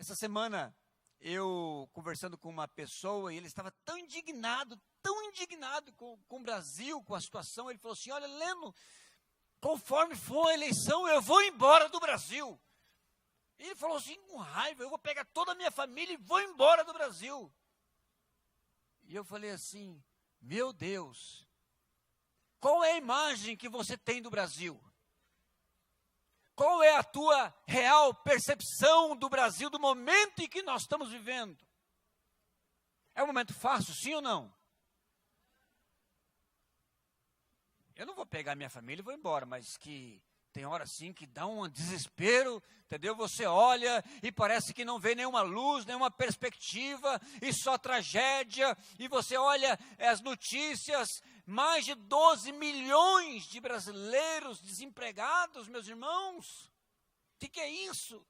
Essa semana, eu conversando com uma pessoa, e ele estava tão indignado com o Brasil, com a situação, ele falou assim, olha, Leno, conforme for a eleição, eu vou embora do Brasil. E ele falou assim, com raiva, eu vou pegar toda a minha família e vou embora do Brasil. E eu falei assim, meu Deus, qual é a imagem que você tem do Brasil? Qual é a tua real percepção do Brasil, do momento em que nós estamos vivendo? É um momento fácil, sim ou não? Eu não vou pegar minha família e vou embora, mas que tem hora sim que dá um desespero, entendeu? Você olha e parece que não vê nenhuma luz, nenhuma perspectiva, e só tragédia, e você olha as notícias, mais de 12 milhões de brasileiros desempregados, meus irmãos. O que é isso?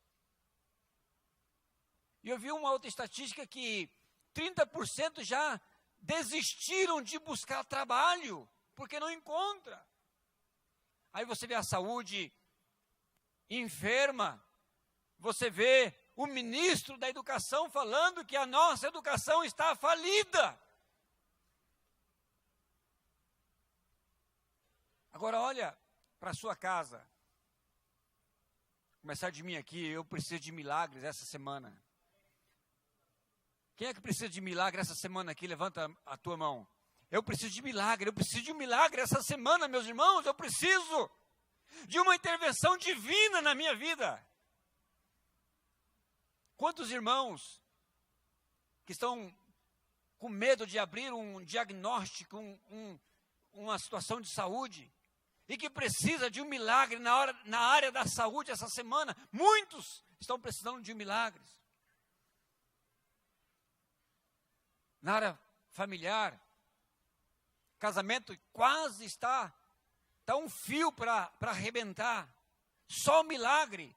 E eu vi uma outra estatística que 30% já desistiram de buscar trabalho, porque não encontra. Aí você vê a saúde enferma, você vê o ministro da educação falando que a nossa educação está falida. Agora olha para a sua casa. Vou começar de mim aqui, eu preciso de milagres essa semana. Quem é que precisa de milagre essa semana aqui? Levanta a tua mão. Eu preciso de um milagre essa semana, meus irmãos, eu preciso de uma intervenção divina na minha vida. Quantos irmãos que estão com medo de abrir um diagnóstico, uma situação de saúde, e que precisa de um milagre na área da saúde essa semana? Muitos estão precisando de milagres. Na área familiar, casamento quase está um fio para arrebentar. Só um milagre.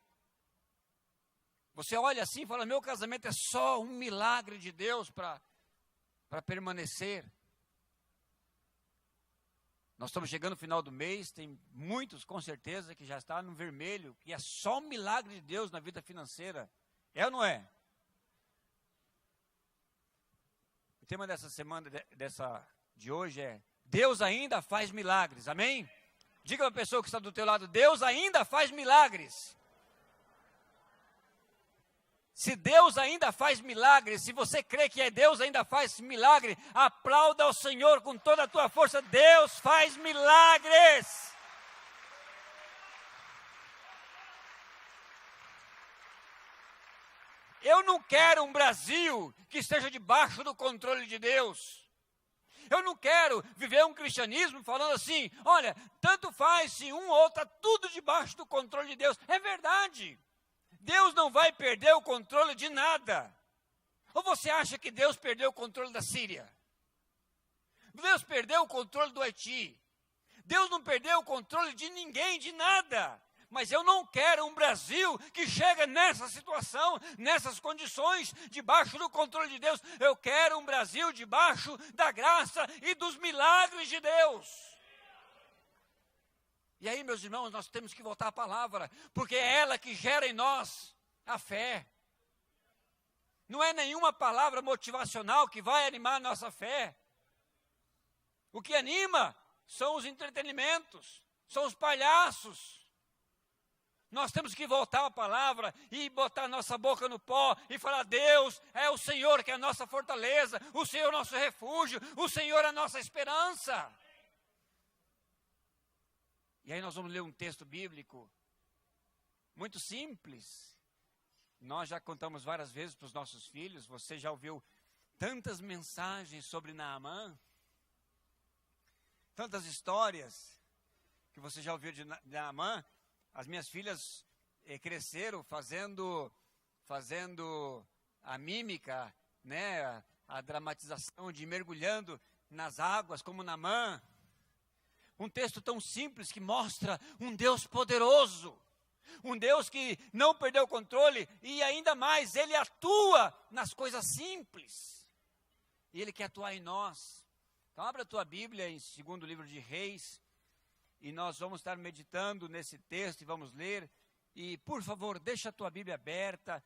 Você olha assim e fala, meu casamento é só um milagre de Deus para permanecer. Nós estamos chegando no final do mês, tem muitos com certeza que já está no vermelho, que é só um milagre de Deus na vida financeira. É ou não é? O tema dessa semana, de hoje é, Deus ainda faz milagres, amém? Diga para a pessoa que está do teu lado, Deus ainda faz milagres. Se Deus ainda faz milagres, se você crê que Deus ainda faz milagre, aplauda ao Senhor com toda a tua força, Deus faz milagres. Eu não quero um Brasil que esteja debaixo do controle de Deus. Eu não quero viver um cristianismo falando assim, olha, tanto faz se um ou outro, está tudo debaixo do controle de Deus. É verdade. Deus não vai perder o controle de nada. Ou você acha que Deus perdeu o controle da Síria? Deus perdeu o controle do Haiti. Deus não perdeu o controle de ninguém, de nada. Mas eu não quero um Brasil que chega nessa situação, nessas condições, debaixo do controle de Deus. Eu quero um Brasil debaixo da graça e dos milagres de Deus. E aí, meus irmãos, nós temos que voltar à palavra, porque é ela que gera em nós a fé. Não é nenhuma palavra motivacional que vai animar a nossa fé. O que anima são os entretenimentos, são os palhaços. Nós temos que voltar à palavra e botar nossa boca no pó e falar, Deus é o Senhor que é a nossa fortaleza, o Senhor é o nosso refúgio, o Senhor é a nossa esperança. E aí nós vamos ler um texto bíblico muito simples. Nós já contamos várias vezes para os nossos filhos, você já ouviu tantas mensagens sobre Naamã, tantas histórias que você já ouviu de Naamã. As minhas filhas cresceram fazendo a mímica, né, a dramatização de mergulhando nas águas como Naamã. Um texto tão simples que mostra um Deus poderoso, um Deus que não perdeu o controle e ainda mais, Ele atua nas coisas simples. E Ele quer atuar em nós. Então abra a tua Bíblia em 2º livro de Reis e nós vamos estar meditando nesse texto e vamos ler. E por favor, deixa a tua Bíblia aberta,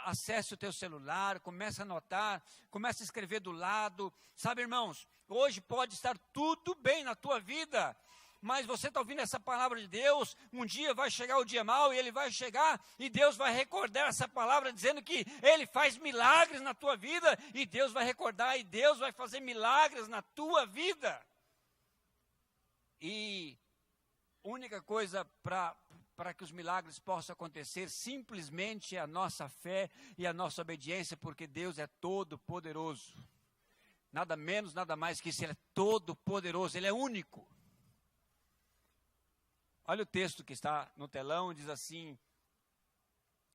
acesse o teu celular, comece a anotar, comece a escrever do lado. Sabe, irmãos, hoje pode estar tudo bem na tua vida, mas você está ouvindo essa palavra de Deus, um dia vai chegar o dia mau, e ele vai chegar, e Deus vai recordar essa palavra, dizendo que Ele faz milagres na tua vida, e Deus vai recordar, e Deus vai fazer milagres na tua vida. E a única coisa para que os milagres possam acontecer, simplesmente é a nossa fé e a nossa obediência, porque Deus é todo poderoso. Nada menos, nada mais que isso, Ele é todo poderoso, Ele é único. Olha o texto que está no telão, diz assim,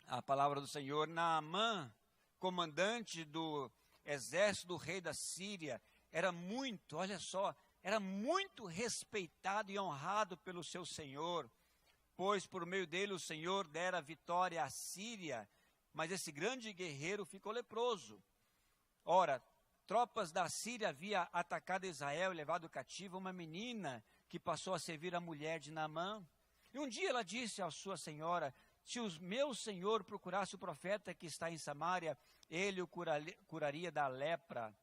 a palavra do Senhor: Naamã, comandante do exército do rei da Síria, era muito, olha só, era muito respeitado e honrado pelo seu senhor, pois por meio dele o Senhor dera vitória à Síria, mas esse grande guerreiro ficou leproso. Ora, tropas da Síria haviam atacado Israel e levado cativa uma menina que passou a servir a mulher de Naamã. E um dia ela disse à sua senhora: se o meu senhor procurasse o profeta que está em Samaria, ele o curaria da lepra.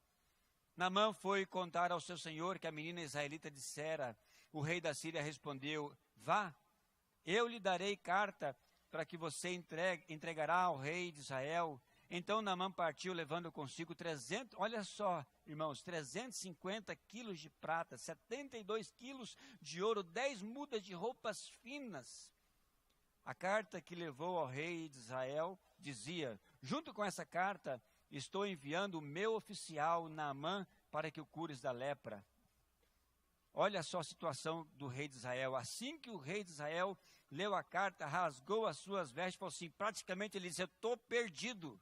Naamã foi contar ao seu senhor que a menina israelita dissera. O rei da Síria respondeu: vá, eu lhe darei carta para que você entregará ao rei de Israel. Então Naamã partiu, levando consigo 300, olha só, irmãos, 350 quilos de prata, 72 quilos de ouro, 10 mudas de roupas finas. A carta que levou ao rei de Israel dizia: junto com essa carta, estou enviando o meu oficial Naamã para que o cures da lepra. Olha só a situação do rei de Israel. Assim que o rei de Israel leu a carta, rasgou as suas vestes e falou assim, praticamente ele disse: eu estou perdido.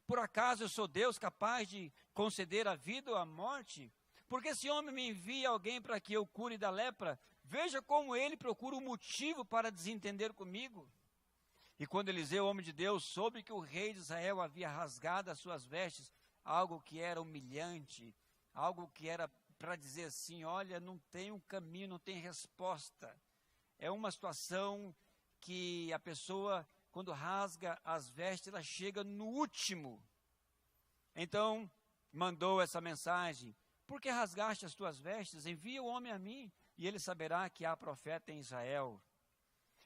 Por acaso eu sou Deus capaz de conceder a vida ou a morte? Porque esse homem me envia alguém para que eu cure da lepra. Veja como ele procura um motivo para desentender comigo. E quando Eliseu, homem de Deus, soube que o rei de Israel havia rasgado as suas vestes, algo que era humilhante, algo que era para dizer assim, olha, não tem um caminho, não tem resposta. É uma situação que a pessoa, quando rasga as vestes, ela chega no último. Então, mandou essa mensagem: por que rasgaste as tuas vestes? Envia o homem a mim, e ele saberá que há profeta em Israel.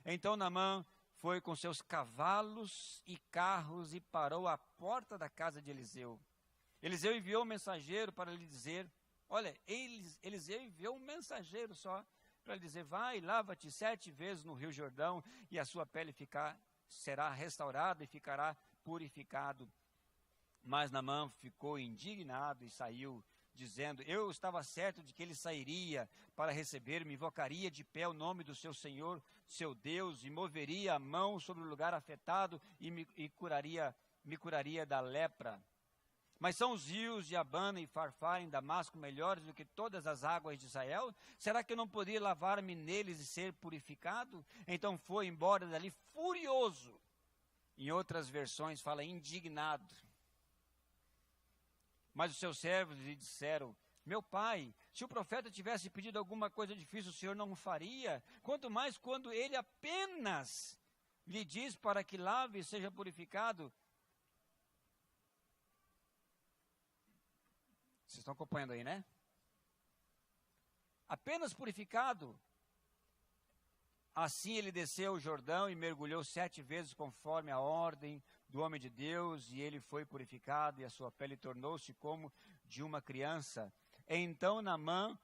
Então Naamã foi com seus cavalos e carros e parou à porta da casa de Eliseu. Eliseu enviou um mensageiro para lhe dizer, olha, Eliseu enviou um mensageiro só, para lhe dizer, vai, lava-te 7 vezes no rio Jordão, e a sua pele será restaurada e ficará purificado. Mas Naamã ficou indignado e saiu, dizendo, eu estava certo de que ele sairia para receber-me, invocaria de pé o nome do seu Senhor, seu Deus, e moveria a mão sobre o lugar afetado e me curaria da lepra. Mas são os rios de Abana e Farfar em Damasco melhores do que todas as águas de Israel? Será que eu não poderia lavar-me neles e ser purificado? Então foi embora dali furioso. Em outras versões fala indignado. Mas os seus servos lhe disseram, meu pai, se o profeta tivesse pedido alguma coisa difícil, o Senhor não o faria? Quanto mais quando ele apenas lhe diz para que lave e seja purificado. Vocês estão acompanhando aí, né? Apenas purificado. Assim ele desceu o Jordão e mergulhou 7 vezes conforme a ordem do homem de Deus, e ele foi purificado, e a sua pele tornou-se como de uma criança. Então Naamã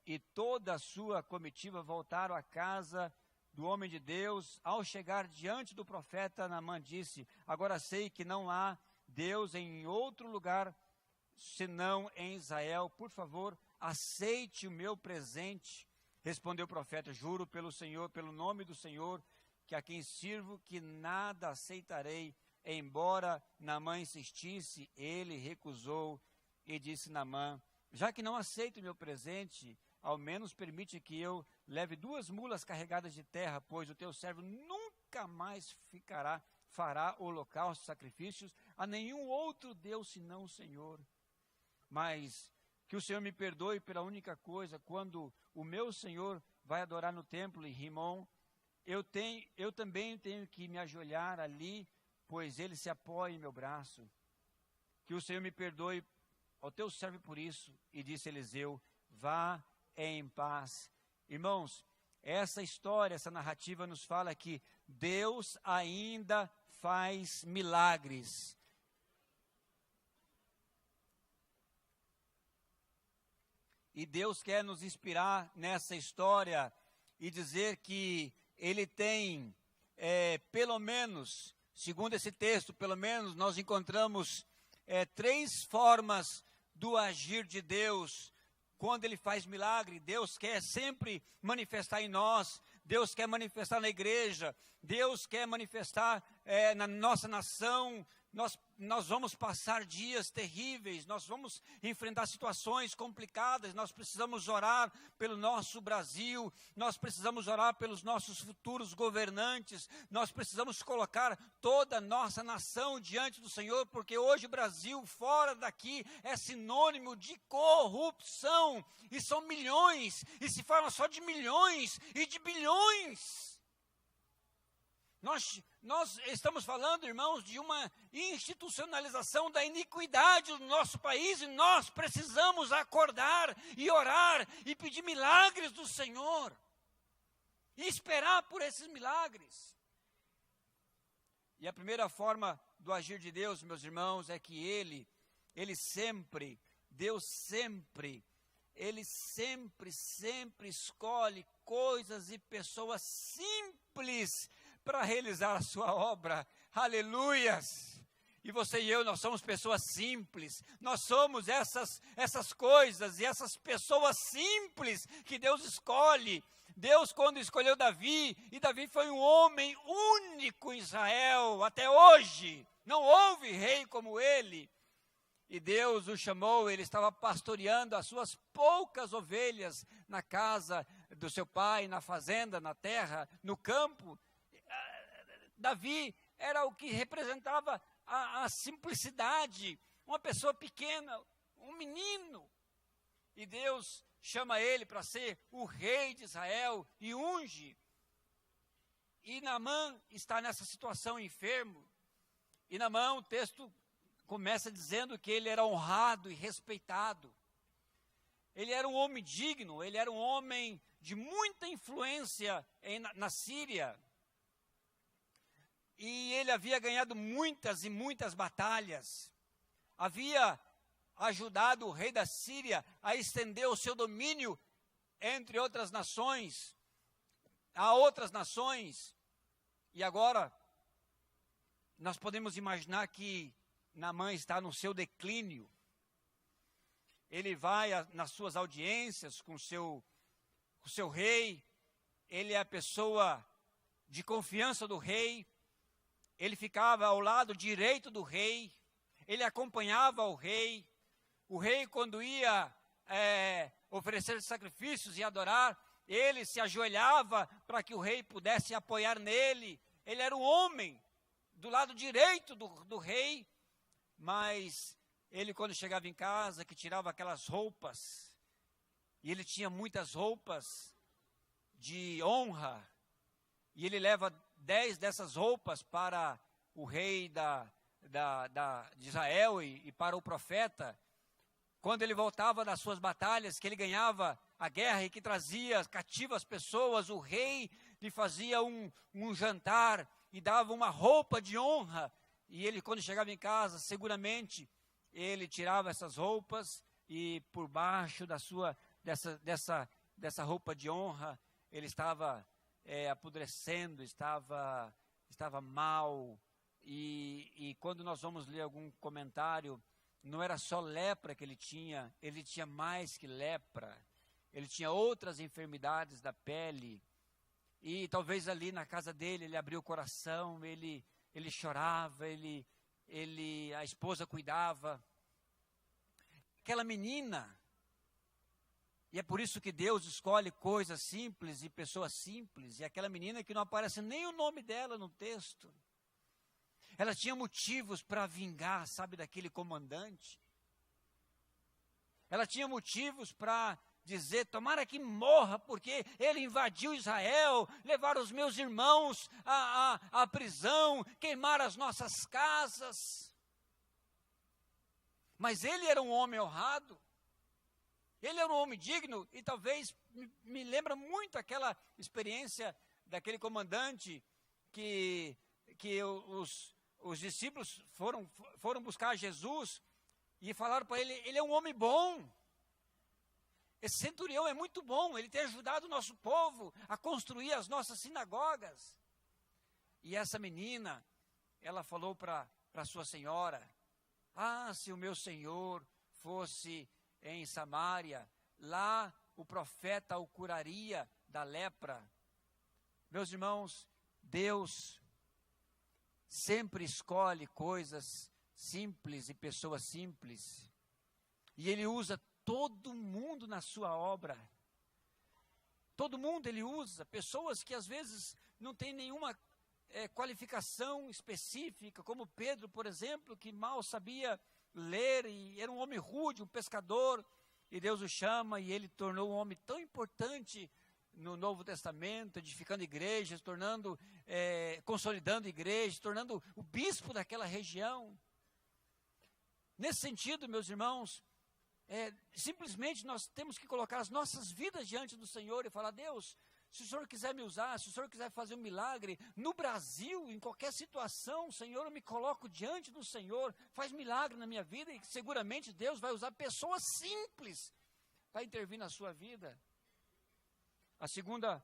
e toda a sua comitiva voltaram à casa do homem de Deus. Ao chegar diante do profeta, Naamã disse, agora sei que não há Deus em outro lugar senão em Israel. Por favor, aceite o meu presente. Respondeu o profeta, juro pelo Senhor, pelo nome do Senhor, que a quem sirvo, que nada aceitarei. Embora Naamã insistisse, ele recusou e disse Naamã, já que não aceito o meu presente, ao menos permite que eu leve 2 mulas carregadas de terra, pois o teu servo nunca mais fará holocaustos, sacrifícios a nenhum outro Deus senão o Senhor. Mas que o Senhor me perdoe pela única coisa, quando o meu Senhor vai adorar no templo em Rimon, eu também tenho que me ajoelhar ali, pois ele se apoia em meu braço. Que o Senhor me perdoe ao teu servo por isso. E disse Eliseu, vá em paz. Irmãos, essa história, essa narrativa nos fala que Deus ainda faz milagres. E Deus quer nos inspirar nessa história e dizer que Ele tem, pelo menos, segundo esse texto, pelo menos nós encontramos 3 formas do agir de Deus. Quando Ele faz milagre, Deus quer sempre manifestar em nós, Deus quer manifestar na igreja, Deus quer manifestar na nossa nação. Nós vamos passar dias terríveis, nós vamos enfrentar situações complicadas, nós precisamos orar pelo nosso Brasil, nós precisamos orar pelos nossos futuros governantes, nós precisamos colocar toda a nossa nação diante do Senhor, porque hoje o Brasil, fora daqui, é sinônimo de corrupção, e são milhões, e se fala só de milhões e de bilhões. Nós estamos falando, irmãos, de uma institucionalização da iniquidade do nosso país, e nós precisamos acordar e orar e pedir milagres do Senhor, e esperar por esses milagres. E a primeira forma do agir de Deus, meus irmãos, é que Ele sempre escolhe coisas e pessoas simples para realizar a sua obra. Aleluias! E você e eu, nós somos pessoas simples, nós somos essas coisas e essas pessoas simples que Deus escolhe. Deus, quando escolheu Davi, e Davi foi um homem único em Israel, até hoje, não houve rei como ele, e Deus o chamou, ele estava pastoreando as suas poucas ovelhas na casa do seu pai, na fazenda, na terra, no campo. Davi era o que representava a simplicidade, uma pessoa pequena, um menino. E Deus chama ele para ser o rei de Israel e unge. E Naamã está nessa situação, enfermo. E Naamã, o texto começa dizendo que ele era honrado e respeitado. Ele era um homem digno, ele era um homem de muita influência na Síria. E ele havia ganhado muitas e muitas batalhas, havia ajudado o rei da Síria a estender o seu domínio entre outras nações, a outras nações. E agora, nós podemos imaginar que Naamã está no seu declínio. Ele vai nas suas audiências com o seu rei, ele é a pessoa de confiança do rei. Ele ficava ao lado direito do rei, ele acompanhava o rei, quando ia oferecer sacrifícios e adorar, ele se ajoelhava para que o rei pudesse apoiar nele. Ele era um homem do lado direito do rei, mas ele, quando chegava em casa, que tirava aquelas roupas, e ele tinha muitas roupas de honra, e ele leva 10 dessas roupas para o rei de Israel e para o profeta. Quando ele voltava das suas batalhas, que ele ganhava a guerra e que trazia cativas pessoas, o rei lhe fazia um jantar e dava uma roupa de honra. E ele, quando chegava em casa, seguramente ele tirava essas roupas e por baixo dessa roupa de honra, ele estava apodrecendo, estava mal, e quando nós vamos ler algum comentário, não era só lepra que ele tinha mais que lepra, ele tinha outras enfermidades da pele, e talvez ali na casa dele, ele abriu o coração, ele chorava, a esposa cuidava, aquela menina. E é por isso que Deus escolhe coisas simples e pessoas simples. E aquela menina que não aparece nem o nome dela no texto. Ela tinha motivos para vingar, sabe, daquele comandante. Ela tinha motivos para dizer, tomara que morra, porque ele invadiu Israel, levar os meus irmãos à prisão, queimar as nossas casas. Mas ele era um homem honrado, ele era um homem digno, e talvez me lembra muito aquela experiência daquele comandante que os discípulos foram buscar Jesus e falaram para ele, ele é um homem bom. Esse centurião é muito bom, ele tem ajudado o nosso povo a construir as nossas sinagogas. E essa menina, ela falou para sua senhora, se o meu senhor fosse em Samaria, lá o profeta o curaria da lepra. Meus irmãos, Deus sempre escolhe coisas simples e pessoas simples. E Ele usa todo mundo na sua obra. Todo mundo Ele usa. Pessoas que às vezes não têm nenhuma qualificação específica, como Pedro, por exemplo, que mal sabia ler e era um homem rude, um pescador. E Deus o chama e ele tornou um homem tão importante no Novo Testamento, edificando igrejas, consolidando igrejas, tornando o bispo daquela região. Nesse sentido, meus irmãos, simplesmente nós temos que colocar as nossas vidas diante do Senhor e falar, Deus, se o Senhor quiser me usar, se o Senhor quiser fazer um milagre, no Brasil, em qualquer situação, Senhor, eu me coloco diante do Senhor, faz milagre na minha vida, e seguramente Deus vai usar pessoas simples para intervir na sua vida. A segunda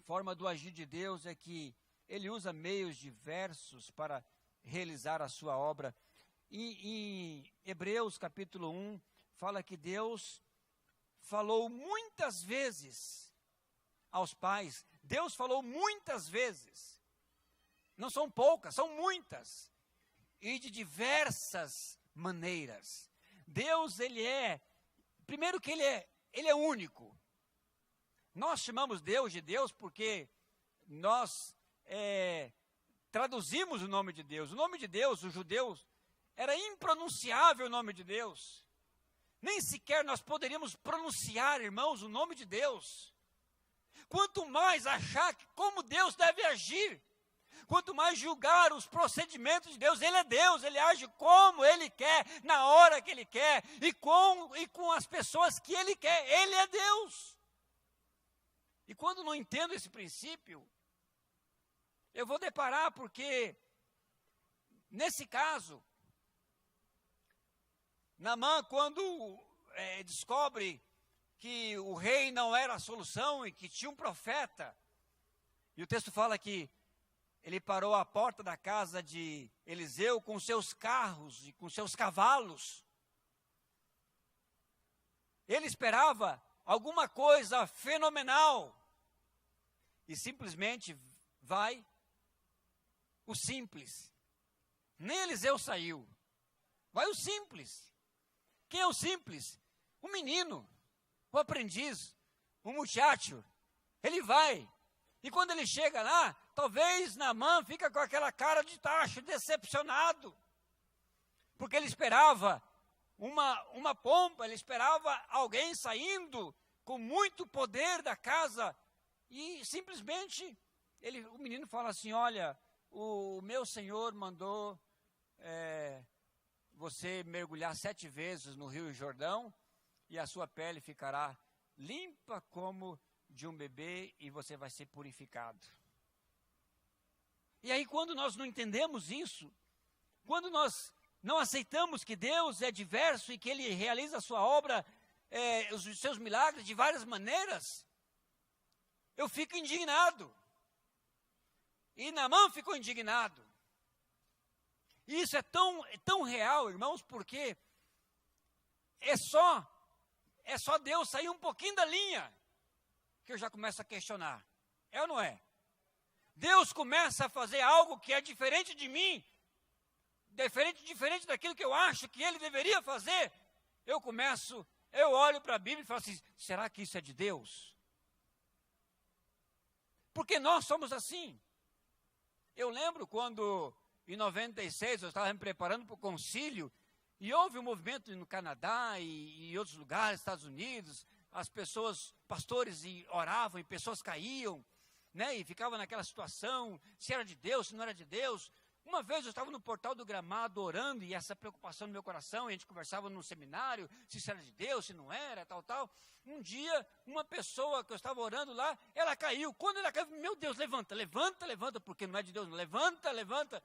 forma do agir de Deus é que Ele usa meios diversos para realizar a sua obra. Em Hebreus capítulo 1, fala que Deus falou muitas vezes aos pais. Deus falou muitas vezes. Não são poucas, são muitas. E de diversas maneiras. Deus, primeiro que Ele é único. Nós chamamos Deus de Deus porque nós traduzimos o nome de Deus. O nome de Deus, os judeus, era impronunciável o nome de Deus. Nem sequer nós poderíamos pronunciar, irmãos, o nome de Deus. Quanto mais achar como Deus deve agir, quanto mais julgar os procedimentos de Deus, Ele é Deus, Ele age como Ele quer, na hora que Ele quer, e com as pessoas que Ele quer, Ele é Deus. E quando não entendo esse princípio, eu vou deparar porque, nesse caso, Naamã, quando descobre que o rei não era a solução e que tinha um profeta, e o texto fala que ele parou à porta da casa de Eliseu com seus carros e com seus cavalos. Ele esperava alguma coisa fenomenal e simplesmente vai o simples. Nem Eliseu saiu, vai o simples. Quem é o simples? O menino, o aprendiz, o muchacho. Ele vai. E quando ele chega lá, talvez Naamã fica com aquela cara de tacho, decepcionado. Porque ele esperava uma pompa, ele esperava alguém saindo com muito poder da casa. E simplesmente, o menino fala assim, olha, o meu senhor mandou você mergulhar 7 vezes no Rio Jordão, e a sua pele ficará limpa como de um bebê, e você vai ser purificado. E aí, quando nós não entendemos isso, quando nós não aceitamos que Deus é diverso e que Ele realiza a sua obra, os seus milagres de várias maneiras, eu fico indignado. E Naamã ficou indignado. E isso é tão real, irmãos, porque é só Deus sair um pouquinho da linha que eu já começo a questionar. É ou não é? Deus começa a fazer algo que é diferente de mim, diferente daquilo que eu acho que Ele deveria fazer. Eu olho para a Bíblia e falo assim, será que isso é de Deus? Porque nós somos assim. Eu lembro quando, em 96, eu estava me preparando para o concílio, e houve um movimento no Canadá e em outros lugares, Estados Unidos, as pessoas, pastores, oravam e pessoas caíam, né? E ficavam naquela situação, se era de Deus, se não era de Deus. Uma vez eu estava no Portal do Gramado orando, e essa preocupação no meu coração, e a gente conversava num seminário, se isso era de Deus, se não era, tal. Um dia, uma pessoa que eu estava orando lá, ela caiu. Quando ela caiu, meu Deus, levanta, porque não é de Deus, levanta.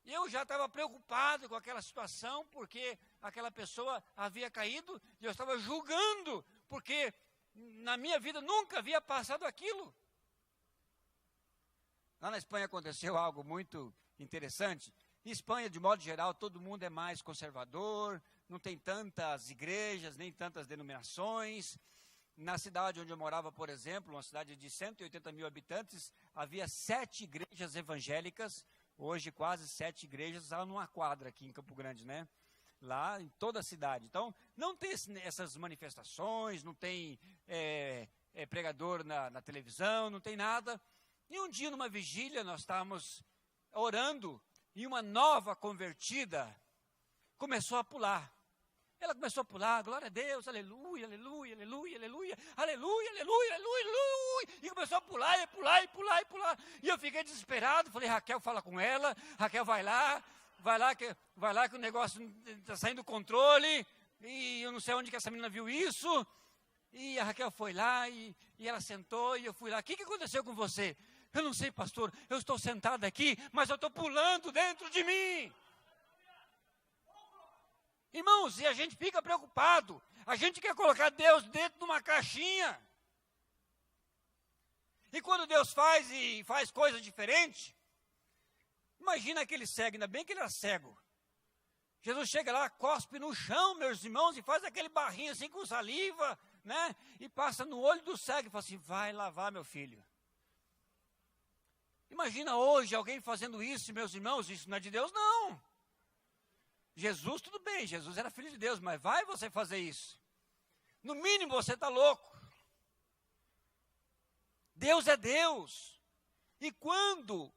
E eu já estava preocupado com aquela situação, porque aquela pessoa havia caído, e eu estava julgando, porque na minha vida nunca havia passado aquilo. Lá na Espanha aconteceu algo muito interessante. Em Espanha, de modo geral, todo mundo é mais conservador, não tem tantas igrejas, nem tantas denominações. Na cidade onde eu morava, por exemplo, uma cidade de 180 mil habitantes, havia 7 igrejas evangélicas, hoje quase 7 igrejas, há numa quadra aqui em Campo Grande, né? Lá em toda a cidade. Então, não tem essas manifestações, não tem pregador na televisão, não tem nada. E um dia, numa vigília, nós estávamos orando, e uma nova convertida começou a pular. Ela começou a pular, glória a Deus, aleluia, aleluia, aleluia, aleluia, aleluia, aleluia, aleluia, e começou a pular. E eu fiquei desesperado, falei, Raquel, fala com ela, Raquel, vai lá que o negócio está saindo do controle, e eu não sei onde que essa menina viu isso. E a Raquel foi lá, e ela sentou, e eu fui lá, o que aconteceu com você? Eu não sei, pastor, eu estou sentado aqui, mas eu estou pulando dentro de mim. Irmãos, e a gente fica preocupado, a gente quer colocar Deus dentro de uma caixinha. E quando Deus faz coisa diferente, imagina aquele cego, ainda bem que ele era cego. Jesus chega lá, cospe no chão, meus irmãos, e faz aquele barrinho assim com saliva, né? E passa no olho do cego e fala assim, vai lavar, meu filho. Imagina hoje alguém fazendo isso, meus irmãos, isso não é de Deus, não. Jesus, tudo bem, Jesus era filho de Deus, mas vai você fazer isso? No mínimo você está louco. Deus é Deus. E quando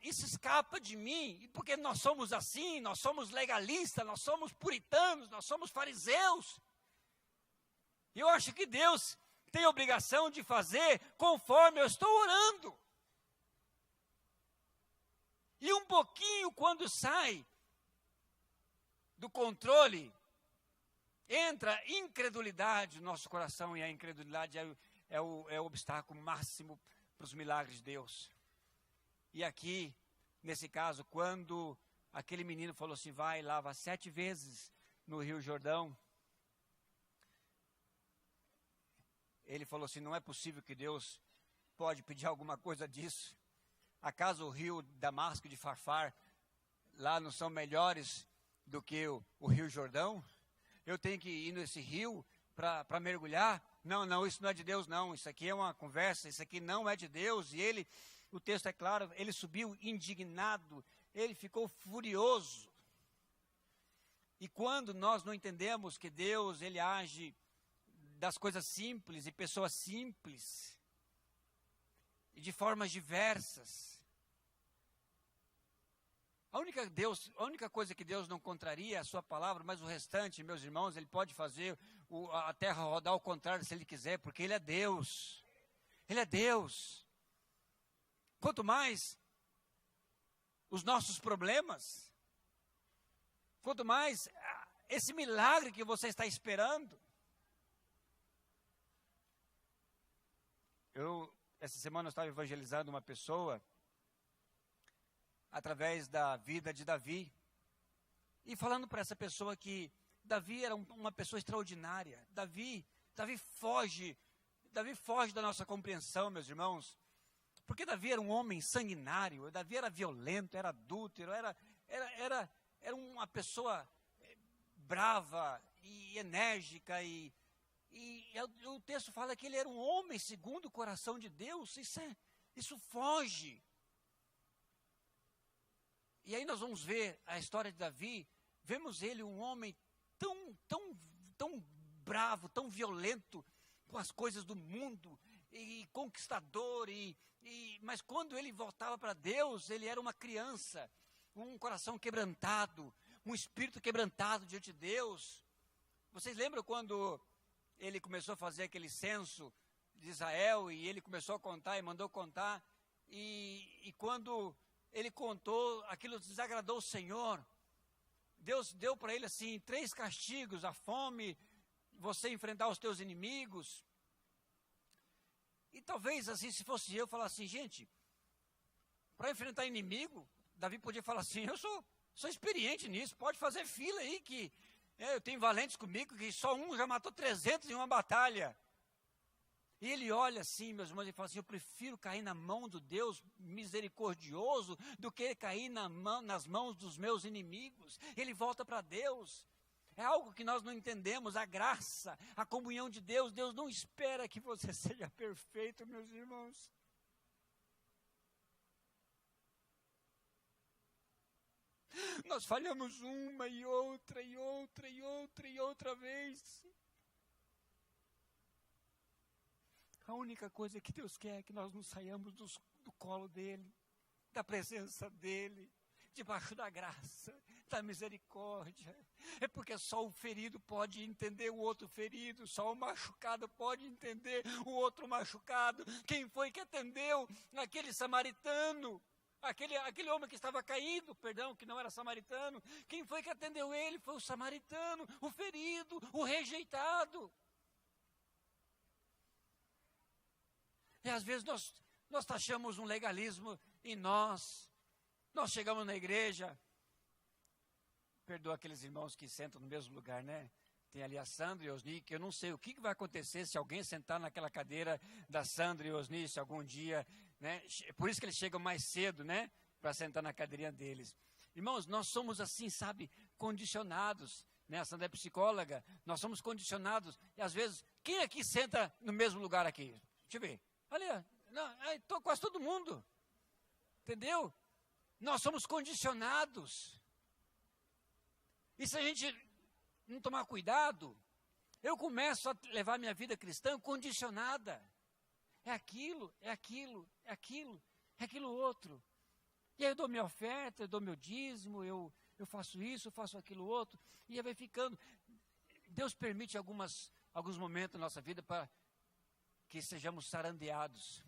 isso escapa de mim, porque nós somos assim, nós somos legalistas, nós somos puritanos, nós somos fariseus. Eu acho que Deus tem a obrigação de fazer conforme eu estou orando. E um pouquinho, quando sai do controle, entra incredulidade no nosso coração, e a incredulidade é o obstáculo máximo para os milagres de Deus. E aqui, nesse caso, quando aquele menino falou assim, vai, lava 7 vezes no Rio Jordão, ele falou assim, não é possível que Deus pode pedir alguma coisa disso. Acaso o rio Damasco de Farfar, lá não são melhores do que o Rio Jordão? Eu tenho que ir nesse rio para mergulhar? Não, isso não é de Deus, não. Isso aqui é uma conversa, isso aqui não é de Deus. E ele, o texto é claro, ele subiu indignado, ele ficou furioso. E quando nós não entendemos que Deus, ele age das coisas simples e pessoas simples, e de formas diversas, a única coisa que Deus não contraria é a sua palavra, mas o restante, meus irmãos, ele pode fazer a terra rodar ao contrário se ele quiser, porque ele é Deus. Ele é Deus. Quanto mais os nossos problemas, quanto mais esse milagre que você está esperando. Essa semana eu estava evangelizando uma pessoa através da vida de Davi, e falando para essa pessoa que Davi era uma pessoa extraordinária. Davi foge da nossa compreensão, meus irmãos, porque Davi era um homem sanguinário, Davi era violento, era adúltero, era uma pessoa brava e enérgica, e o texto fala que ele era um homem segundo o coração de Deus. Isso foge. E aí nós vamos ver a história de Davi, vemos ele um homem tão bravo, tão violento com as coisas do mundo, e conquistador, mas quando ele voltava para Deus, ele era uma criança, um coração quebrantado, um espírito quebrantado diante de Deus. Vocês lembram quando ele começou a fazer aquele censo de Israel, e ele começou a contar, e mandou contar, e quando ele contou, aquilo desagradou o Senhor. Deus deu para ele assim 3 castigos: a fome, você enfrentar os teus inimigos. E talvez assim, se fosse eu, falar assim: gente, para enfrentar inimigo, Davi podia falar assim: eu sou experiente nisso, pode fazer fila aí, que eu tenho valentes comigo, que só um já matou 300 em uma batalha. E ele olha assim, meus irmãos, e fala assim: eu prefiro cair na mão do Deus misericordioso do que cair nas mãos dos meus inimigos. Ele volta para Deus. É algo que nós não entendemos, a graça, a comunhão de Deus. Deus não espera que você seja perfeito, meus irmãos. Nós falhamos uma e outra, e outra, e outra, e outra vez. A única coisa que Deus quer é que nós nos saiamos do colo dEle, da presença dEle, debaixo da graça, da misericórdia. É porque só o ferido pode entender o outro ferido, só o machucado pode entender o outro machucado. Quem foi que atendeu aquele samaritano? Aquele homem que estava caído, que não era samaritano. Quem foi que atendeu ele? Foi o samaritano, o ferido, o rejeitado. E às vezes nós taxamos um legalismo em nós. Nós chegamos na igreja, perdoa aqueles irmãos que sentam no mesmo lugar, né? Tem ali a Sandra e o Osni, que eu não sei o que vai acontecer se alguém sentar naquela cadeira da Sandra e o Osni, se algum dia, né? Por isso que eles chegam mais cedo, né? Para sentar na cadeirinha deles. Irmãos, nós somos assim, sabe, condicionados, né? A Sandra é psicóloga, nós somos condicionados, e às vezes, quem aqui senta no mesmo lugar aqui? Deixa eu ver. Ali, quase todo mundo, entendeu? Nós somos condicionados. E se a gente não tomar cuidado, eu começo a levar minha vida cristã condicionada. É aquilo, é aquilo, é aquilo, é aquilo outro. E aí eu dou minha oferta, eu dou meu dízimo, eu faço isso, eu faço aquilo outro, e aí vai ficando. Deus permite alguns momentos na nossa vida para que sejamos sarandeados,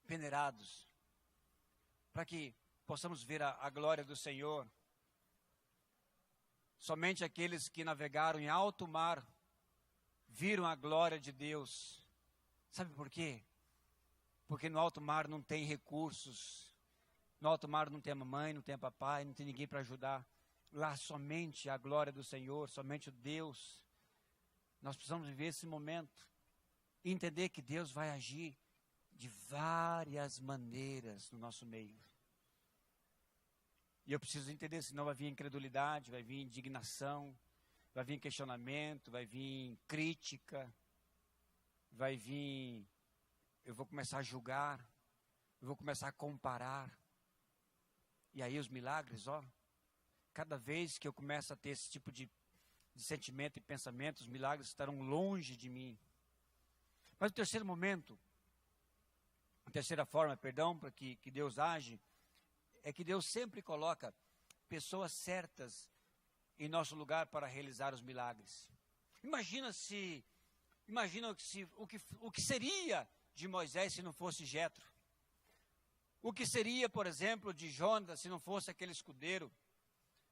peneirados, para que possamos ver a glória do Senhor. Somente aqueles que navegaram em alto mar viram a glória de Deus. Sabe por quê? Porque no alto mar não tem recursos, no alto mar não tem a mamãe, não tem a papai, não tem ninguém para ajudar. Lá somente a glória do Senhor, somente o Deus. Nós precisamos viver esse momento e entender que Deus vai agir de várias maneiras no nosso meio. E eu preciso entender, senão vai vir incredulidade, vai vir indignação, vai vir questionamento, vai vir crítica, vai vir, eu vou começar a julgar, eu vou começar a comparar. E aí os milagres, cada vez que eu começo a ter esse tipo de sentimento e pensamento, os milagres estarão longe de mim. Mas o terceiro momento, a terceira forma, para que Deus age, é que Deus sempre coloca pessoas certas em nosso lugar para realizar os milagres. Imagina o que seria de Moisés se não fosse Jetro. O que seria, por exemplo, de Jonas se não fosse aquele escudeiro.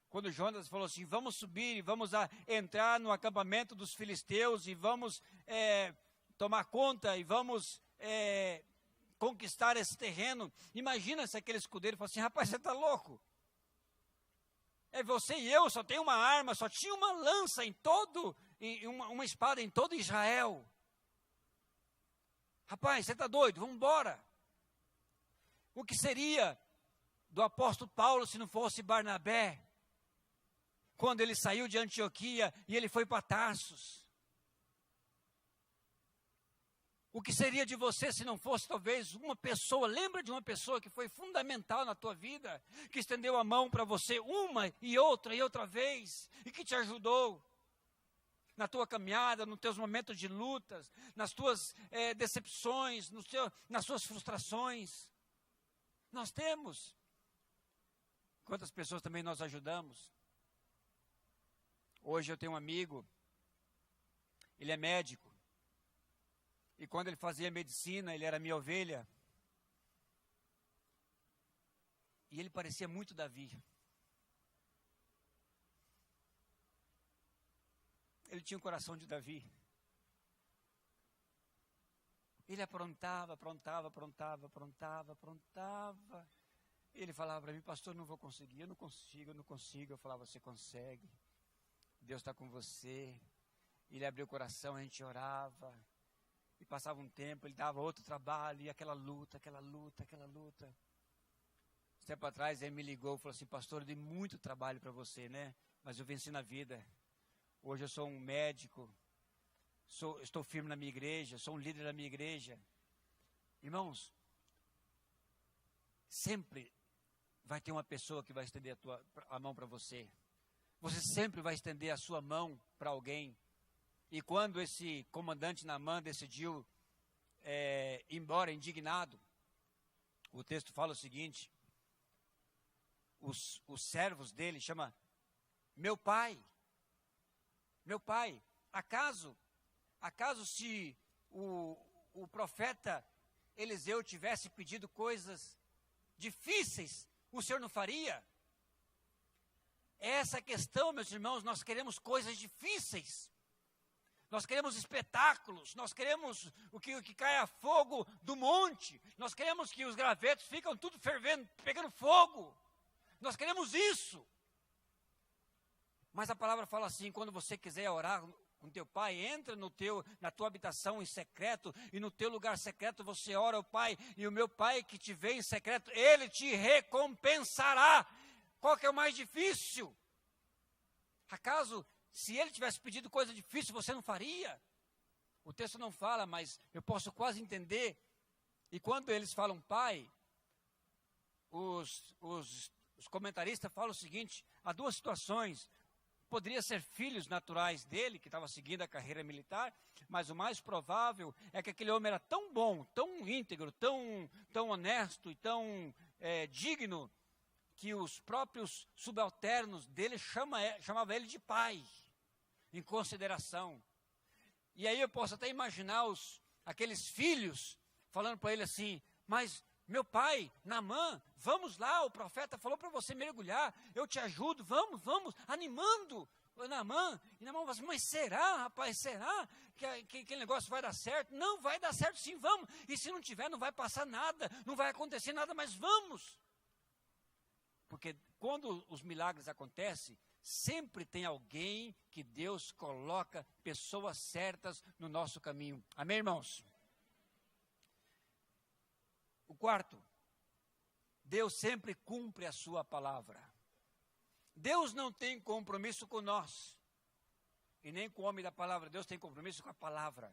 Quando Jonas falou assim: vamos subir e vamos entrar no acampamento dos filisteus e vamos tomar conta e vamos conquistar esse terreno. Imagina se aquele escudeiro falasse assim: rapaz, você está louco? É você e eu, só tem uma arma, só tinha uma lança uma espada em todo Israel. Rapaz, você está doido? Vamos embora. O que seria do apóstolo Paulo se não fosse Barnabé? Quando ele saiu de Antioquia e ele foi para Tarsos. O que seria de você se não fosse talvez uma pessoa? Lembra de uma pessoa que foi fundamental na tua vida, que estendeu a mão para você uma e outra vez, e que te ajudou na tua caminhada, nos teus momentos de lutas, nas tuas decepções, nas suas frustrações. Nós temos. Quantas pessoas também nós ajudamos? Hoje eu tenho um amigo Ele é médico. E quando ele fazia medicina, ele era minha ovelha. E ele parecia muito Davi. Ele tinha o coração de Davi. Ele aprontava. Ele falava para mim, pastor, não vou conseguir, eu não consigo. Eu falava, você consegue. Deus está com você. Ele abriu o coração, a gente orava. E passava um tempo, ele dava outro trabalho, e aquela luta. Um tempo atrás, ele me ligou e falou assim, pastor, eu dei muito trabalho para você, né? Mas eu venci na vida. Hoje eu sou um médico, estou firme na minha igreja, sou um líder da minha igreja. Irmãos, sempre vai ter uma pessoa que vai estender a mão para você. Você sempre vai estender a sua mão para alguém. E quando esse comandante Naamã decidiu ir embora indignado, o texto fala o seguinte, os servos dele chamam, meu pai, acaso se o profeta Eliseu tivesse pedido coisas difíceis, o senhor não faria? Essa questão, meus irmãos, nós queremos coisas difíceis. Nós queremos espetáculos, nós queremos o que cai a fogo do monte, nós queremos que os gravetos ficam tudo fervendo, pegando fogo. Nós queremos isso. Mas a palavra fala assim, quando você quiser orar com teu pai, entra na tua habitação em secreto, e no teu lugar secreto você ora ao Pai, e o meu Pai que te vê em secreto, Ele te recompensará. Qual que é o mais difícil? Acaso, se Ele tivesse pedido coisa difícil, você não faria? O texto não fala, mas eu posso quase entender. E quando eles falam Pai, os comentaristas falam o seguinte, há duas situações. Poderia ser filhos naturais dele, que estava seguindo a carreira militar, mas o mais provável é que aquele homem era tão bom, tão íntegro, tão honesto e tão digno, que os próprios subalternos dele chamavam ele de pai, em consideração. E aí eu posso até imaginar aqueles filhos falando para ele assim, mas meu pai, Naamã, vamos lá, o profeta falou para você mergulhar, eu te ajudo, vamos, animando o Naamã. E Naamã falou assim, mas será, rapaz, será que aquele negócio vai dar certo? Não, vai dar certo sim, vamos. E se não tiver, não vai passar nada, não vai acontecer nada, mas vamos. Porque quando os milagres acontecem, sempre tem alguém que Deus coloca pessoas certas no nosso caminho. Amém, irmãos? O quarto, Deus sempre cumpre a sua palavra. Deus não tem compromisso com nós, e nem com o homem da palavra. Deus tem compromisso com a palavra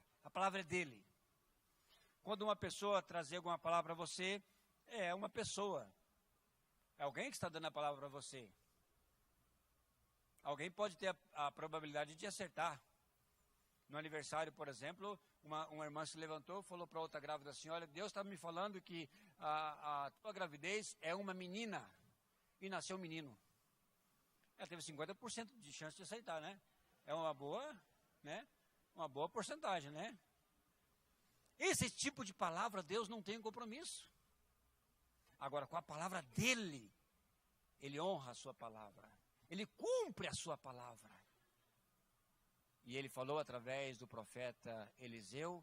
é dele. Quando uma pessoa trazer alguma palavra para você, é uma pessoa, é alguém que está dando a palavra para você. Alguém pode ter a probabilidade de acertar. No aniversário, por exemplo, uma irmã se levantou e falou para outra grávida assim, olha, Deus está me falando que a tua gravidez é uma menina, e nasceu um menino. Ela teve 50% de chance de aceitar, né? É uma boa, né? Uma boa porcentagem, né? Esse tipo de palavra, Deus não tem compromisso. Agora, com a palavra dele, ele honra a sua palavra. Ele cumpre a sua palavra. E ele falou através do profeta Eliseu,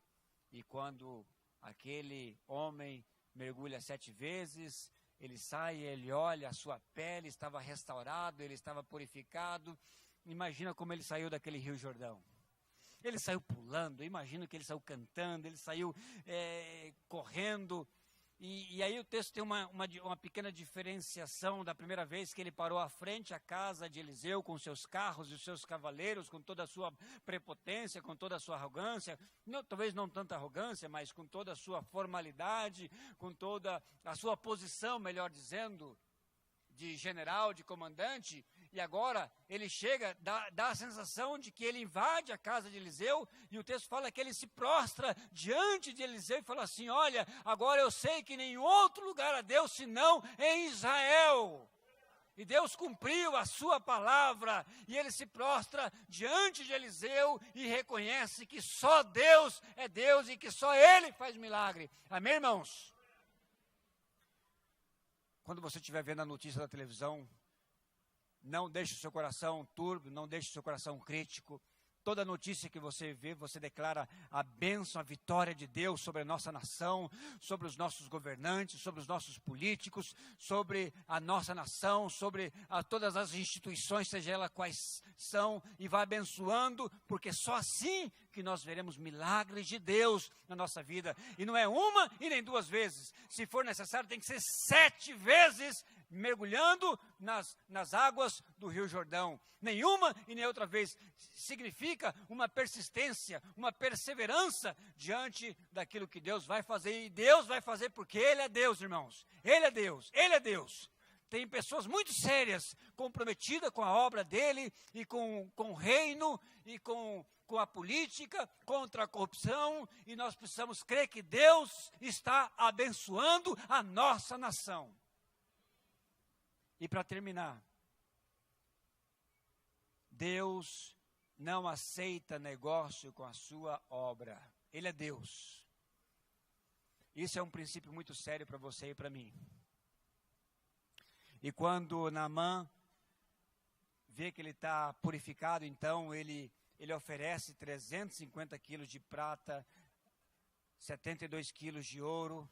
e quando aquele homem mergulha 7 vezes, ele sai, ele olha, a sua pele estava restaurada, ele estava purificado. Imagina como ele saiu daquele Rio Jordão. Ele saiu pulando, imagina que ele saiu cantando, ele saiu correndo. E aí o texto tem uma pequena diferenciação da primeira vez que ele parou à frente à casa de Eliseu com seus carros e os seus cavaleiros, com toda a sua prepotência, com toda a sua arrogância, talvez não tanta arrogância, mas com toda a sua formalidade, com toda a sua posição, melhor dizendo, de general, de comandante. E agora ele chega, dá a sensação de que ele invade a casa de Eliseu, e o texto fala que ele se prostra diante de Eliseu e fala assim, olha, agora eu sei que em nenhum outro lugar há Deus senão em Israel. E Deus cumpriu a sua palavra, e ele se prostra diante de Eliseu e reconhece que só Deus é Deus e que só Ele faz milagre. Amém, irmãos? Quando você estiver vendo a notícia da televisão, não deixe o seu coração turvo, não deixe o seu coração crítico. Toda notícia que você vê, você declara a bênção, a vitória de Deus sobre a nossa nação, sobre os nossos governantes, sobre os nossos políticos, sobre a nossa nação, sobre todas as instituições, seja elas quais são, e vai abençoando, porque só assim que nós veremos milagres de Deus na nossa vida. E não é uma e nem duas vezes. Se for necessário, tem que ser 7 vezes mergulhando nas águas do Rio Jordão. Nenhuma e nem outra vez. Significa uma persistência, uma perseverança diante daquilo que Deus vai fazer. E Deus vai fazer porque Ele é Deus, irmãos. Ele é Deus, Ele é Deus. Tem pessoas muito sérias, comprometidas com a obra dEle e com o reino e com a política, contra a corrupção. E nós precisamos crer que Deus está abençoando a nossa nação. E para terminar, Deus não aceita negócio com a sua obra. Ele é Deus. Isso é um princípio muito sério para você e para mim. E quando Naamã vê que ele está purificado, então ele oferece 350 quilos de prata, 72 quilos de ouro,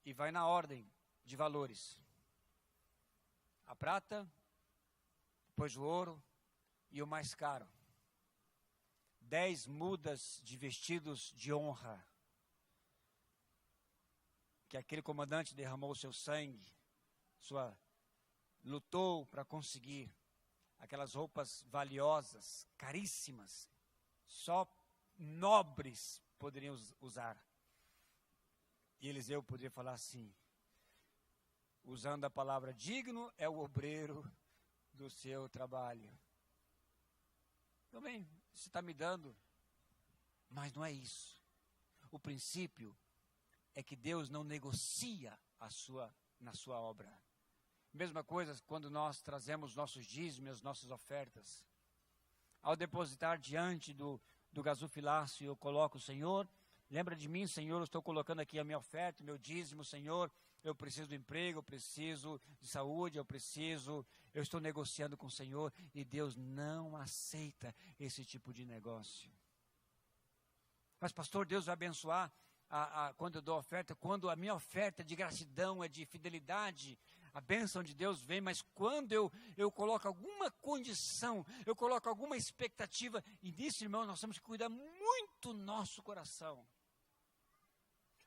e vai na ordem de valores. A prata, depois o ouro e o mais caro. 10 mudas de vestidos de honra, que aquele comandante derramou o seu sangue, lutou para conseguir aquelas roupas valiosas, caríssimas, só nobres poderiam usar. E Eliseu poderia falar assim, usando a palavra digno é o obreiro do seu trabalho. Também, você está me dando, mas não é isso. O princípio é que Deus não negocia na sua obra. Mesma coisa quando nós trazemos nossos dízimos, as nossas ofertas. Ao depositar diante do gasofilácio, eu coloco, Senhor, lembra de mim, Senhor, eu estou colocando aqui a minha oferta, meu dízimo, Senhor, eu preciso do emprego, eu preciso de saúde, eu estou negociando com o Senhor, e Deus não aceita esse tipo de negócio. Mas pastor, Deus vai abençoar quando eu dou oferta, quando a minha oferta é de gratidão, é de fidelidade, a bênção de Deus vem, mas quando eu coloco alguma condição, eu coloco alguma expectativa, e disso, irmão, nós temos que cuidar muito do nosso coração.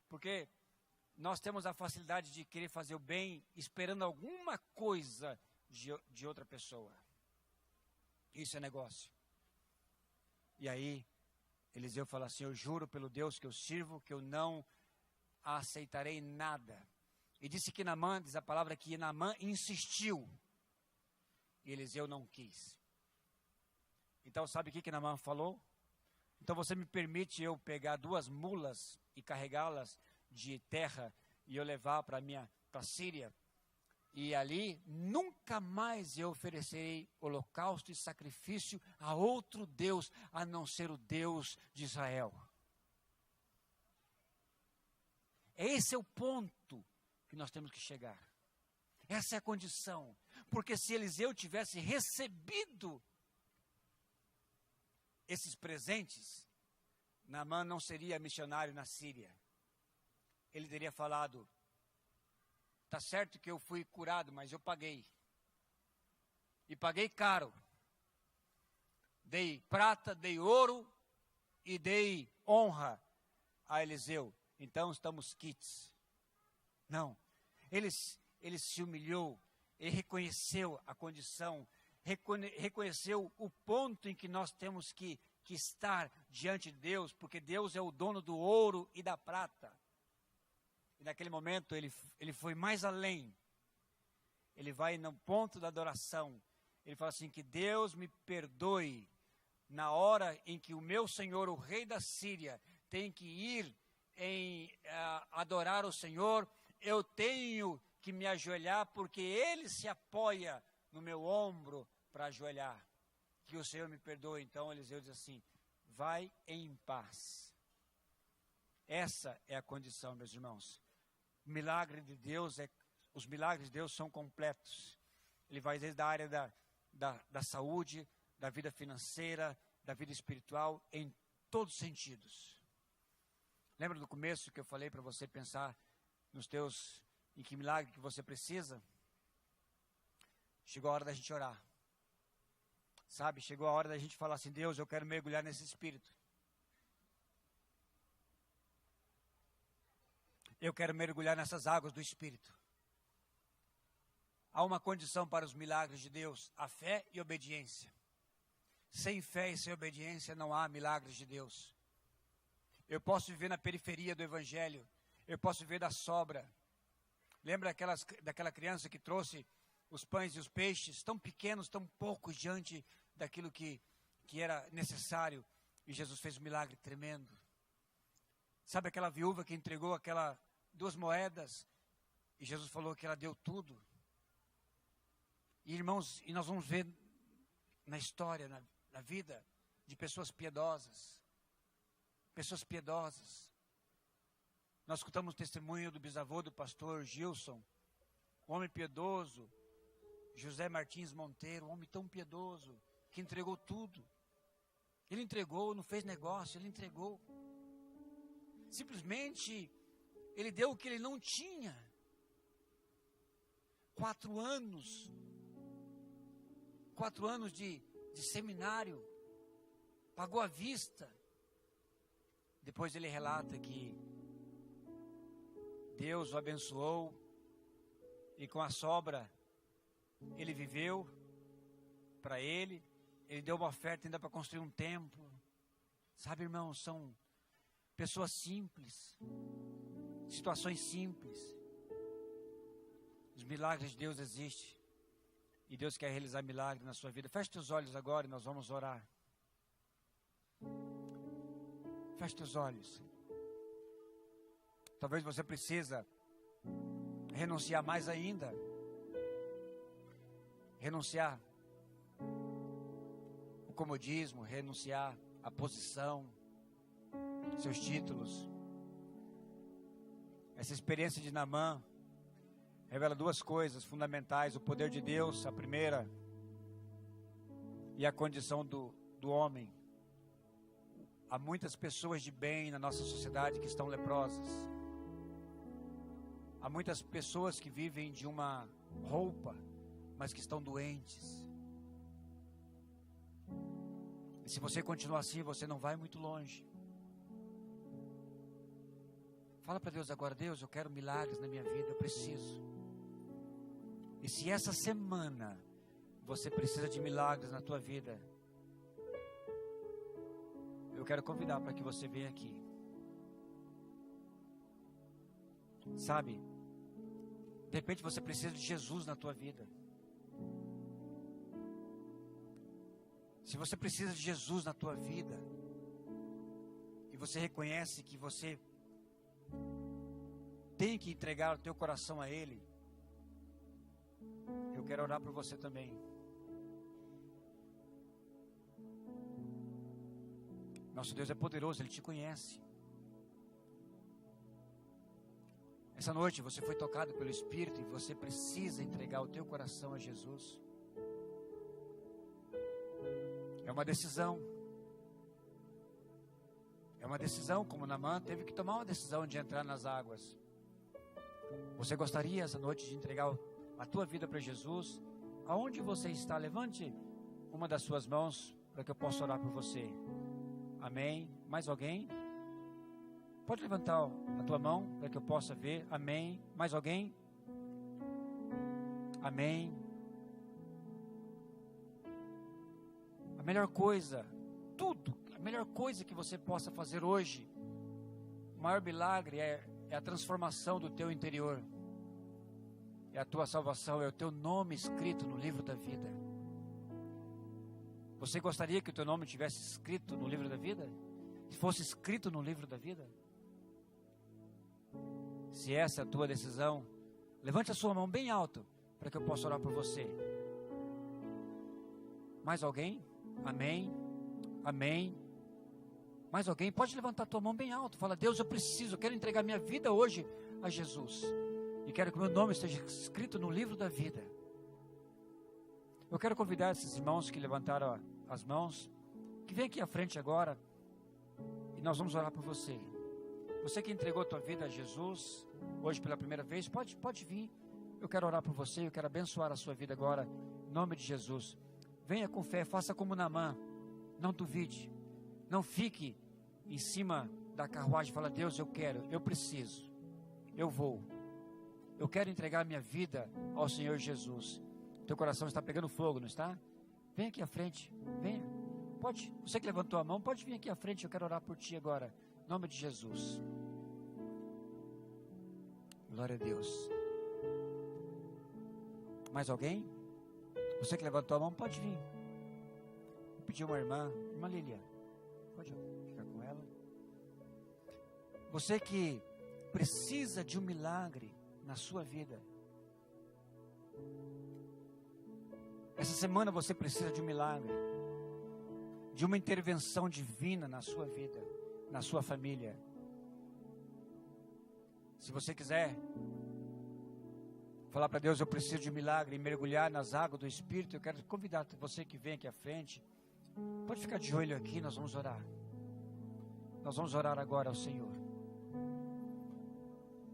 Porque nós temos a facilidade de querer fazer o bem, esperando alguma coisa de outra pessoa. Isso é negócio. E aí, Eliseu fala assim, eu juro pelo Deus que eu sirvo, que eu não aceitarei nada. E disse que Naamã, diz a palavra que Naamã insistiu. E Eliseu não quis. Então sabe o que Naamã falou? Então você me permite eu pegar 2 mulas e carregá-las de terra e eu levar para a Síria? E ali nunca mais eu oferecerei holocausto e sacrifício a outro Deus, a não ser o Deus de Israel. Esse é o ponto que nós temos que chegar. Essa é a condição. Porque se Eliseu tivesse recebido esses presentes, Naamã não seria missionário na Síria. Ele teria falado, está certo que eu fui curado, mas eu paguei. E paguei caro. Dei prata, dei ouro e dei honra a Eliseu. Então estamos quites. Não, ele se humilhou, ele reconheceu a condição, reconheceu o ponto em que nós temos que estar diante de Deus, porque Deus é o dono do ouro e da prata. E naquele momento ele foi mais além, ele vai no ponto da adoração, ele fala assim, que Deus me perdoe, na hora em que o meu Senhor, o rei da Síria, tem que ir adorar o Senhor, eu tenho que me ajoelhar, porque Ele se apoia no meu ombro para ajoelhar. Que o Senhor me perdoe. Então Eliseu diz assim: vai em paz. Essa é a condição, meus irmãos. O milagre de Deus os milagres de Deus são completos. Ele vai desde a área da saúde, da vida financeira, da vida espiritual, em todos os sentidos. Lembra do começo que eu falei para você pensar em que milagre que você precisa? Chegou a hora da gente orar. Sabe, chegou a hora da gente falar assim: Deus, eu quero mergulhar nesse Espírito. Eu quero mergulhar nessas águas do Espírito. Há uma condição para os milagres de Deus: a fé e obediência. Sem fé e sem obediência não há milagres de Deus. Eu posso viver na periferia do Evangelho. Eu posso viver da sobra. Lembra daquela criança que trouxe os pães e os peixes, tão pequenos, tão poucos, diante daquilo que era necessário, e Jesus fez um milagre tremendo. Sabe aquela viúva que entregou aquelas 2 moedas, e Jesus falou que ela deu tudo? E irmãos, e nós vamos ver na história, na vida, de pessoas piedosas. Pessoas piedosas. Nós escutamos o testemunho do bisavô do pastor Gilson, um homem piedoso, José Martins Monteiro, um homem tão piedoso, que entregou tudo. Ele entregou, não fez negócio, ele entregou. Simplesmente, ele deu o que ele não tinha. 4 anos. 4 anos de seminário. Pagou à vista. Depois ele relata que Deus o abençoou e com a sobra ele viveu para ele deu uma oferta ainda para construir um templo. Sabe, irmãos, são pessoas simples, situações simples. Os milagres de Deus existem e Deus quer realizar milagres na sua vida. Feche teus olhos agora e nós vamos orar. Feche teus olhos. Talvez você precisa renunciar mais ainda. Renunciar o comodismo, renunciar a posição, seus títulos. Essa experiência de Naamã revela 2 coisas fundamentais: o poder de Deus, a primeira, e a condição do homem. Há muitas pessoas de bem na nossa sociedade que estão leprosas. Há muitas pessoas que vivem de uma roupa, mas que estão doentes. E se você continuar assim, você não vai muito longe. Fala para Deus agora: Deus, eu quero milagres na minha vida, eu preciso. E se essa semana você precisa de milagres na tua vida, eu quero convidar para que você venha aqui. Sabe, de repente você precisa de Jesus na tua vida. Se você precisa de Jesus na tua vida, e você reconhece que você tem que entregar o teu coração a Ele, eu quero orar por você também. Nosso Deus é poderoso, Ele te conhece. Essa noite você foi tocado pelo Espírito e você precisa entregar o teu coração a Jesus. É uma decisão. É uma decisão, como Naamã teve que tomar uma decisão de entrar nas águas. Você gostaria essa noite de entregar a tua vida para Jesus? Aonde você está? Levante uma das suas mãos para que eu possa orar por você. Amém. Mais alguém? Pode levantar a tua mão para que eu possa ver. Amém. Mais alguém? Amém. A melhor coisa, a melhor coisa que você possa fazer hoje, o maior milagre é a transformação do teu interior. É a tua salvação, é o teu nome escrito no livro da vida. Você gostaria que o teu nome tivesse escrito no livro da vida? Se fosse escrito no livro da vida? Se essa é a tua decisão, Levante a sua mão bem alto, para que eu possa orar por você. Mais alguém? Amém. Amém. Mais alguém? Pode levantar a tua mão bem alto. Fala: Deus, eu quero entregar minha vida hoje a Jesus. E quero que o meu nome esteja escrito no livro da vida. Eu quero convidar esses irmãos que levantaram as mãos, que vem aqui à frente agora, e nós vamos orar por você. Você que entregou a tua vida a Jesus, hoje pela primeira vez, pode vir. Eu quero orar por você, eu quero abençoar a sua vida agora, em nome de Jesus. Venha com fé, faça como Naamã, não duvide, não fique em cima da carruagem. Fala: Deus, eu quero, eu preciso, eu vou, eu quero entregar minha vida ao Senhor Jesus. Teu coração está pegando fogo, não está? Vem aqui à frente, venha. Pode, você que levantou a mão, pode vir aqui à frente, eu quero orar por ti agora, em nome de Jesus. Glória a Deus. Mais alguém? Você que levantou a mão, pode vir. Vou pedir uma irmã Lília, pode ficar com ela. Você que precisa de um milagre na sua vida. Essa semana você precisa de um milagre, de uma intervenção divina na sua vida, na sua família. Se você quiser falar para Deus: eu preciso de um milagre, e mergulhar nas águas do Espírito, eu quero convidar você que vem aqui à frente. Pode ficar de joelho aqui, nós vamos orar. Nós vamos orar agora ao Senhor.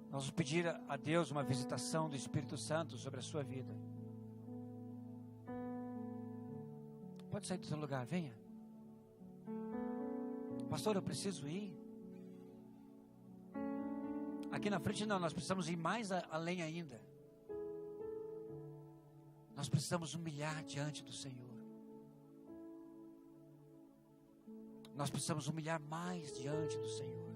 Nós vamos pedir a Deus uma visitação do Espírito Santo sobre a sua vida. Pode sair do seu lugar, venha. Pastor, eu preciso ir. Aqui na frente não, nós precisamos ir mais além ainda. Nós precisamos humilhar diante do Senhor. Nós precisamos humilhar mais diante do Senhor.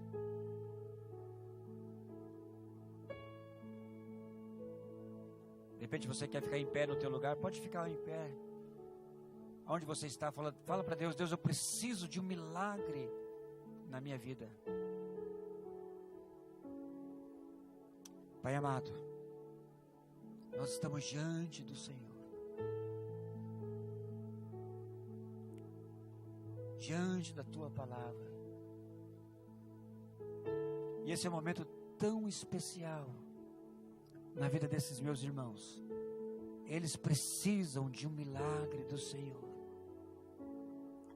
De repente você quer ficar em pé no teu lugar, pode ficar em pé. Onde você está, fala para Deus: Deus, eu preciso de um milagre na minha vida. Pai amado, nós estamos diante do Senhor, diante da Tua palavra, e esse é um momento tão especial na vida desses meus irmãos. Eles precisam de um milagre do Senhor.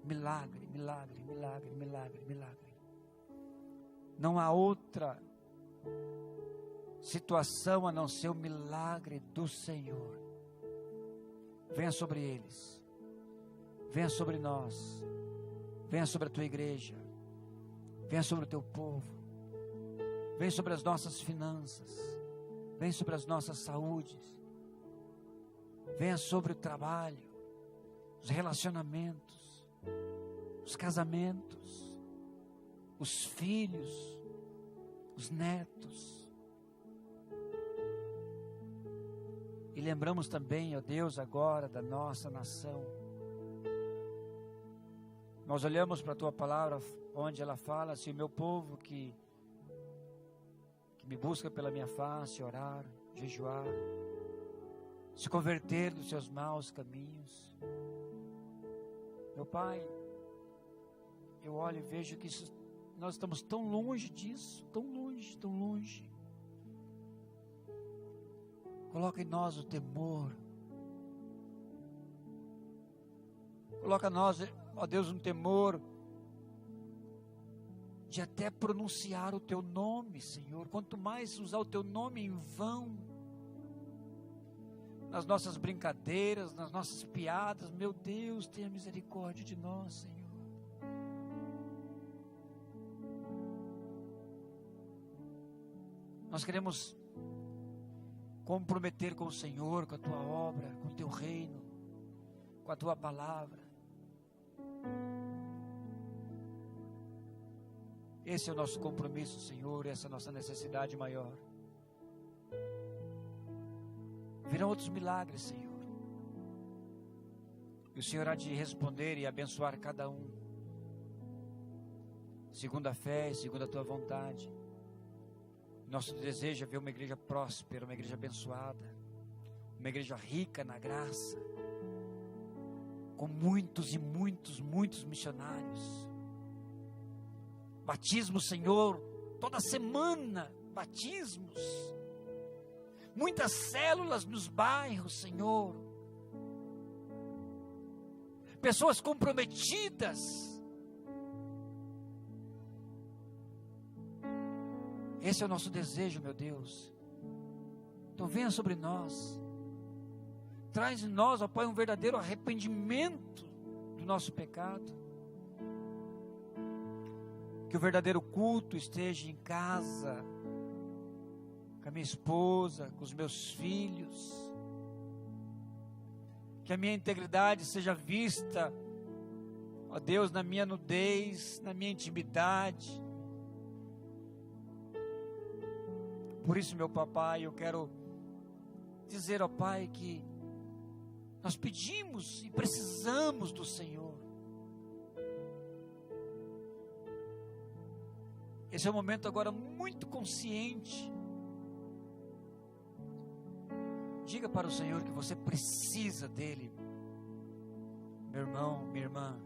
Milagre, milagre, milagre, milagre, milagre. Não há outra situação a não ser o milagre do Senhor. Venha sobre eles, venha sobre nós, venha sobre a tua igreja, venha sobre o teu povo, venha sobre as nossas finanças, venha sobre as nossas saúdes, venha sobre o trabalho, os relacionamentos, os casamentos, os filhos, os netos. E lembramos também, ó Deus, agora da nossa nação. Nós olhamos para a Tua palavra, onde ela fala: se o meu povo que me busca pela minha face, orar, jejuar, se converter dos seus maus caminhos. Meu Pai, eu olho e vejo que nós estamos tão longe disso, tão longe, tão longe. Coloca em nós o temor. Coloca em nós, ó Deus, um temor de até pronunciar o Teu nome, Senhor. Quanto mais usar o Teu nome em vão, nas nossas brincadeiras, nas nossas piadas. Meu Deus, tenha misericórdia de nós, Senhor. Nós queremos comprometer com o Senhor, com a Tua obra, com o Teu reino, com a Tua palavra. Esse é o nosso compromisso, Senhor, essa é a nossa necessidade maior. Virão outros milagres, Senhor, e o Senhor há de responder e abençoar cada um, segundo a fé e segundo a Tua vontade. Nosso desejo é ver uma igreja próspera, uma igreja abençoada, uma igreja rica na graça, com muitos e muitos missionários. Batismo, Senhor, toda semana, batismos. Muitas células nos bairros, Senhor. Pessoas comprometidas. Esse é o nosso desejo, meu Deus. Então venha sobre nós. Traz em nós, ó Pai, um verdadeiro arrependimento do nosso pecado. Que o verdadeiro culto esteja em casa, com a minha esposa, com os meus filhos. Que a minha integridade seja vista, ó Deus, na minha nudez, na minha intimidade. Por isso, meu papai, eu quero dizer, ó Pai, que nós pedimos e precisamos do Senhor. Esse é um momento agora muito consciente. Diga para o Senhor que você precisa dEle, meu irmão, minha irmã.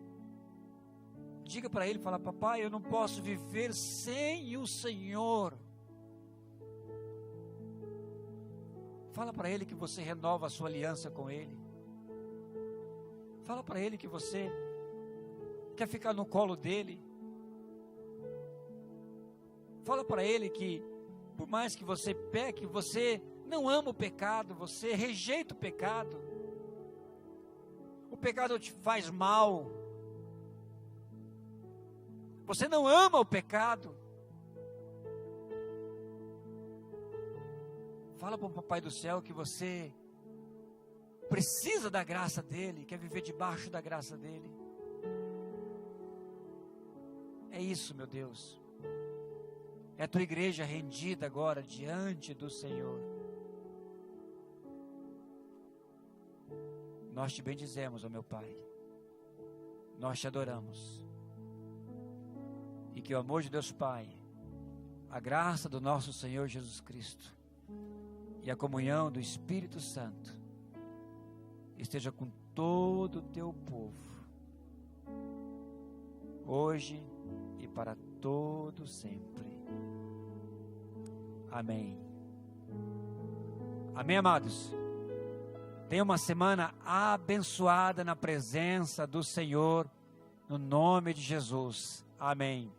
Diga para Ele, fala, papai, eu não posso viver sem o Senhor. Fala para Ele que você renova a sua aliança com Ele. Fala para Ele que você quer ficar no colo dEle. Fala para Ele que, por mais que você peque, você não ama o pecado, você rejeita o pecado. O pecado te faz mal. Você não ama o pecado. Fala para o Papai do Céu que você precisa da graça dEle, quer viver debaixo da graça dEle. É isso, meu Deus. É a tua igreja rendida agora diante do Senhor. Nós te bendizemos, ó meu Pai. Nós te adoramos. E que o amor de Deus Pai, a graça do nosso Senhor Jesus Cristo e a comunhão do Espírito Santo esteja com todo o teu povo, hoje e para todo sempre. Amém. Amém, amados? Tenha uma semana abençoada na presença do Senhor, no nome de Jesus. Amém.